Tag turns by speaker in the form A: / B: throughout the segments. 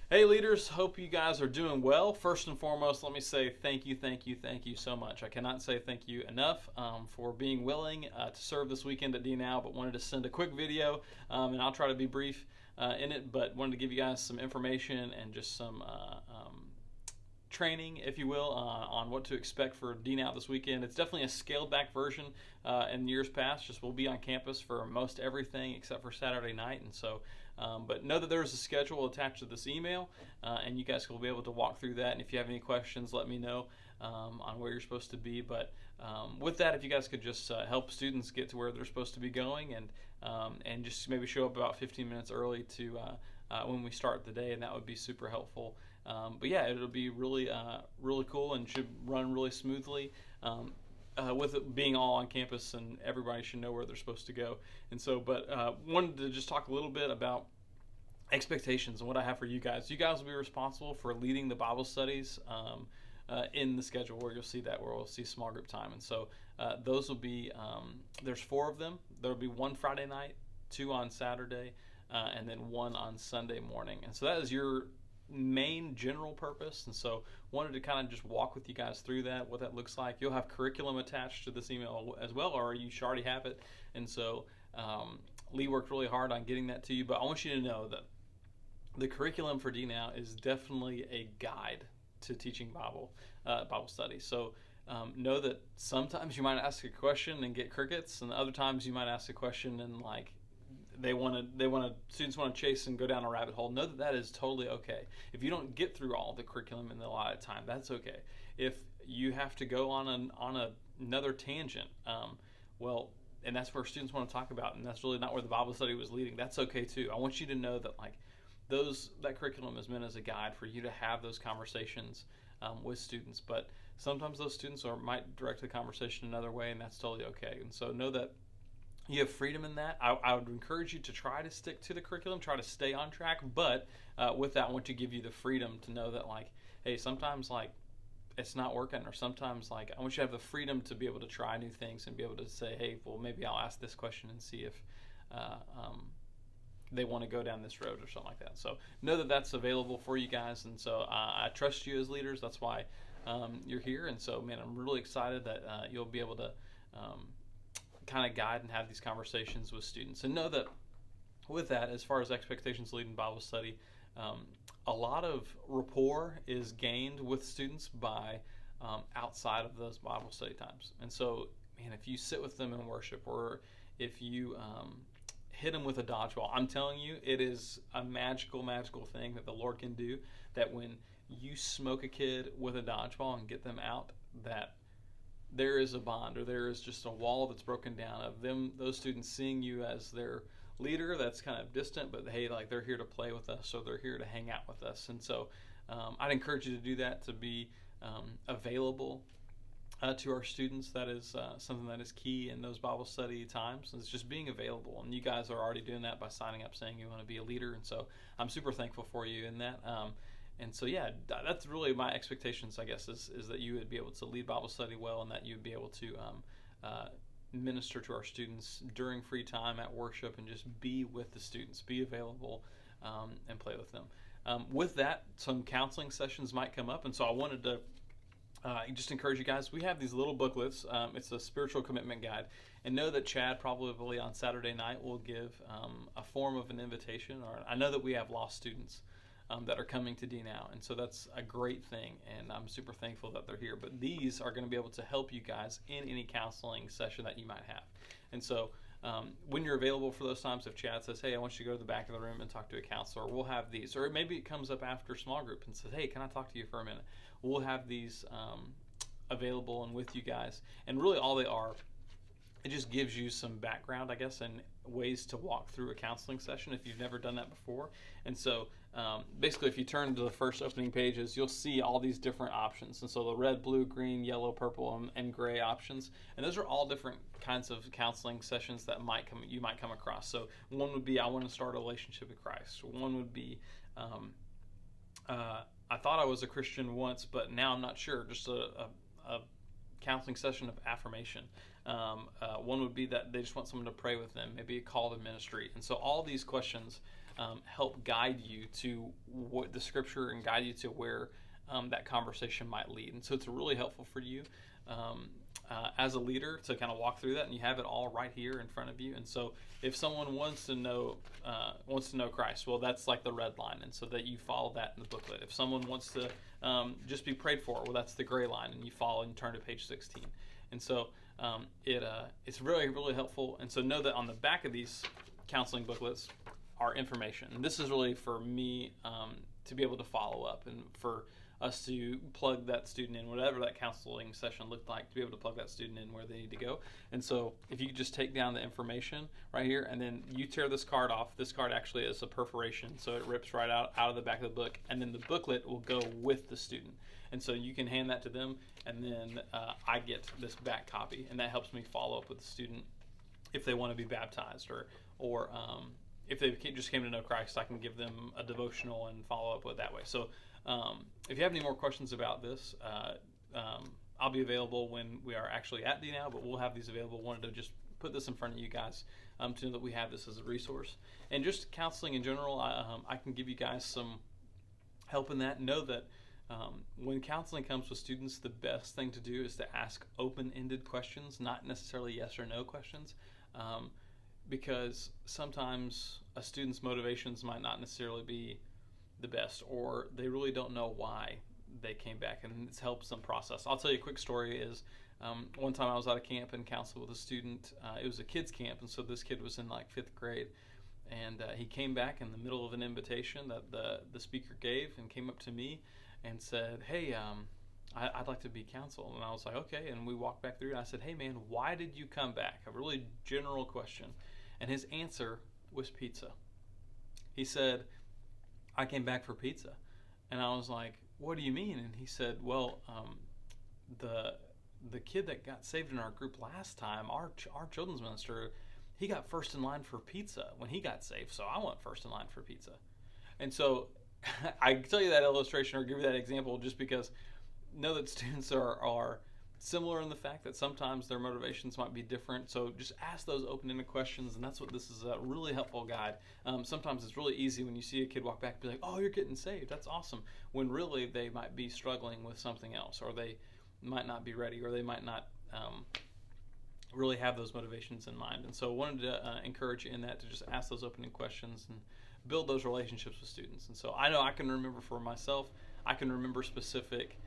A: Hey leaders, hope you guys are doing well. First and foremost, let me say thank you, thank you, thank you so much. I cannot say thank you enough for being willing to serve this weekend at DNow, but wanted to send a quick video, and I'll try to be brief in it, but wanted to give you guys some information and just some training, if you will, on what to expect for DNow this weekend. It's definitely a scaled back version in years past. Just we'll be on campus for most everything except for Saturday night, and so. But know that there's a schedule attached to this email, and you guys will be able to walk through that. And if you have any questions, let me know on where you're supposed to be. But with that, if you guys could just help students get to where they're supposed to be going, and just maybe show up about 15 minutes early to when we start the day, and that would be super helpful. But yeah, it'll be really cool and should run really smoothly. With it being all on campus and everybody should know where they're supposed to go. And so, but wanted to just talk a little bit about expectations and what I have for you guys. You guys will be responsible for leading the Bible studies in the schedule where you'll see that, where we'll see small group time. And so those will be, there's 4 of them. There'll be 1 Friday night, 2 on Saturday, and then 1 on Sunday morning. And so that is your main general purpose, and so wanted to kind of just walk with you guys through that, what that looks like. You'll have curriculum attached to this email as well, or you should already have it. And so Lee worked really hard on getting that to you, but I want you to know that the curriculum for DNow is definitely a guide to teaching Bible study. So know that sometimes you might ask a question and get crickets, and other times you might ask a question and like students want to chase and go down a rabbit hole. Know that that is totally okay. If you don't get through all the curriculum in a lot of time, that's okay. If you have to go on another tangent, well, and that's where students want to talk about, and that's really not where the Bible study was leading. That's okay too. I want you to know that that curriculum is meant as a guide for you to have those conversations with students, but sometimes those students might direct the conversation another way, and that's totally okay. And so know that you have freedom in that. I would encourage you to try to stick to the curriculum, try to stay on track, but with that, I want to give you the freedom to know that, hey, sometimes, it's not working, or sometimes, I want you to have the freedom to be able to try new things and be able to say, hey, well, maybe I'll ask this question and see if they want to go down this road or something like that. So know that that's available for you guys, and so I trust you as leaders. That's why you're here, and so, man, I'm really excited that you'll be able to kind of guide and have these conversations with students. And know that with that, as far as expectations leading Bible study, a lot of rapport is gained with students by outside of those Bible study times. And so, man, if you sit with them in worship, or if you hit them with a dodgeball, I'm telling you, it is a magical thing that the Lord can do, that when you smoke a kid with a dodgeball and get them out, that there is a bond, or there is just a wall that's broken down of those students seeing you as their leader that's kind of distant, but hey, they're here to play with us, so they're here to hang out with us. And so I'd encourage you to do that, to be available to our students. That is something that is key in those Bible study times. It's just being available, and you guys are already doing that by signing up saying you want to be a leader, and so I'm super thankful for you in that. And so, yeah, that's really my expectations, I guess, is that you would be able to lead Bible study well, and that you would be able to minister to our students during free time at worship, and just be with the students, be available, and play with them. With that, some counseling sessions might come up, and so I wanted to just encourage you guys. We have these little booklets. It's a spiritual commitment guide, and know that Chad probably on Saturday night will give a form of an invitation. Or I know that we have lost students that are coming to DNow, and so that's a great thing, and I'm super thankful that they're here. But these are going to be able to help you guys in any counseling session that you might have. And so when you're available for those times, if Chad says, hey, I want you to go to the back of the room and talk to a counselor, we'll have these. Or maybe it comes up after small group and says, hey, can I talk to you for a minute? We'll have these available and with you guys. And really all they are, it just gives you some background, I guess, and ways to walk through a counseling session if you've never done that before. And so basically, if you turn to the first opening pages, you'll see all these different options. And so the red, blue, green, yellow, purple, and gray options. And those are all different kinds of counseling sessions that you might come across. So one would be, I want to start a relationship with Christ. One would be, I thought I was a Christian once, but now I'm not sure. Just a counseling session of affirmation. One would be that they just want someone to pray with them, maybe a call to ministry. And so all these questions help guide you to what the scripture and guide you to where that conversation might lead. And so it's really helpful for you as a leader to kind of walk through that, and you have it all right here in front of you. And so if someone wants to know Christ, well, that's like the red line, and so that you follow that in the booklet. If someone wants to just be prayed for, well, that's the gray line, and you follow and turn to page 16. And so it's really, really helpful. And so know that on the back of these counseling booklets are information. And this is really for me to be able to follow up, and for us to plug that student in, whatever that counseling session looked like, to be able to plug that student in where they need to go. And so if you could just take down the information right here, and then you tear this card off. This card actually is a perforation, so it rips right out of the back of the book, and then the booklet will go with the student. And so you can hand that to them, and then I get this back copy, and that helps me follow up with the student if they want to be baptized, or if they just came to know Christ, I can give them a devotional and follow up with that way. So if you have any more questions about this, I'll be available when we are actually at DNOW, but we'll have these available. Wanted to just put this in front of you guys to know that we have this as a resource. And just counseling in general, I can give you guys some help in that. Know that when counseling comes with students, the best thing to do is to ask open-ended questions, not necessarily yes or no questions, because sometimes a student's motivations might not necessarily be the best, or they really don't know why they came back, and it helps them process. I'll tell you a quick story. Is one time I was at a camp and counseled with a student. It was a kids camp, and so this kid was in like 5th grade, and he came back in the middle of an invitation that the speaker gave, and came up to me and said, hey, I'd like to be counseled. And I was like, okay. And we walked back through, and I said, hey man, why did you come back? A really general question. And his answer was pizza. He said, I came back for pizza. And I was like, what do you mean? And he said, well, the kid that got saved in our group last time, our children's minister, he got first in line for pizza when he got saved, so I went first in line for pizza. And so I tell you that illustration or give you that example just because know that students are similar in the fact that sometimes their motivations might be different. So just ask those open-ended questions, and that's what this is a really helpful guide. Sometimes it's really easy when you see a kid walk back and be like, oh, you're getting saved, that's awesome, when really they might be struggling with something else, or they might not be ready, or they might not really have those motivations in mind. And so I wanted to encourage you in that, to just ask those open-ended questions and build those relationships with students. And so I know I can remember for myself, I can remember specific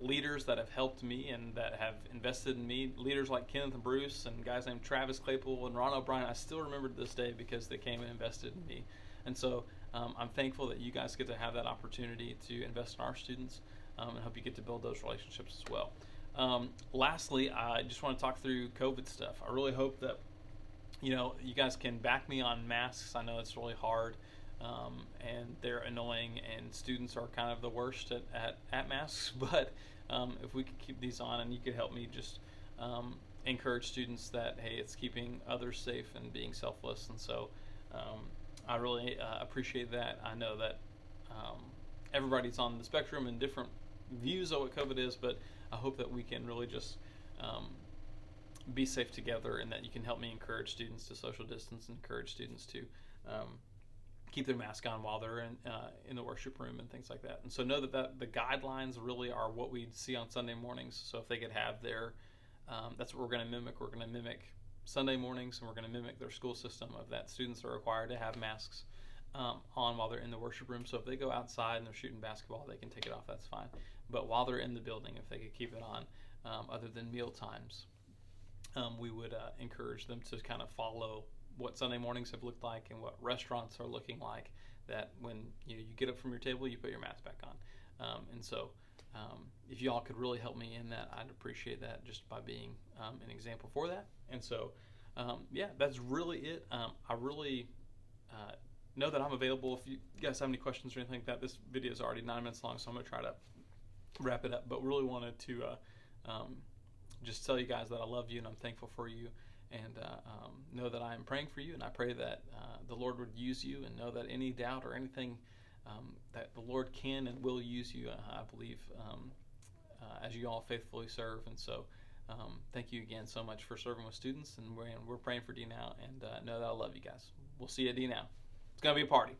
A: leaders that have helped me and that have invested in me, leaders like Kenneth and Bruce and guys named Travis Claypool and Ron O'Brien. I still remember to this day because they came and invested in me. And so I'm thankful that you guys get to have that opportunity to invest in our students, and hope you get to build those relationships as well. Lastly, I just want to talk through COVID stuff. I really hope that you guys can back me on masks. I know it's really hard, and they're annoying, and students are kind of the worst at masks, but if we could keep these on, and you could help me just encourage students that, hey, it's keeping others safe and being selfless. And so I really appreciate that. I know that everybody's on the spectrum and different views of what COVID is, but I hope that we can really just be safe together, and that you can help me encourage students to social distance and encourage students to keep their mask on while they're in the worship room and things like that. And so know that the guidelines really are what we see on Sunday mornings. So if they could have their, that's what we're going to mimic. We're going to mimic Sunday mornings, and we're going to mimic their school system of that students are required to have masks on while they're in the worship room. So if they go outside and they're shooting basketball, they can take it off, that's fine. But while they're in the building, if they could keep it on, other than meal times, we would encourage them to kind of follow what Sunday mornings have looked like and what restaurants are looking like, that when you get up from your table, you put your mask back on. And so if y'all could really help me in that, I'd appreciate that, just by being an example for that. And so yeah, that's really it. I really know that I'm available if you guys have any questions or anything like that. This video is already 9 minutes long, so I'm going to try to wrap it up, but really wanted to just tell you guys that I love you and I'm thankful for you, and know that I am praying for you, and I pray that the Lord would use you, and know that any doubt or anything, that the Lord can and will use you, I believe, as you all faithfully serve. And so thank you again so much for serving with students, and we're praying for DNOW, and know that I love you guys. we'll see you at D now. It's gonna be a party.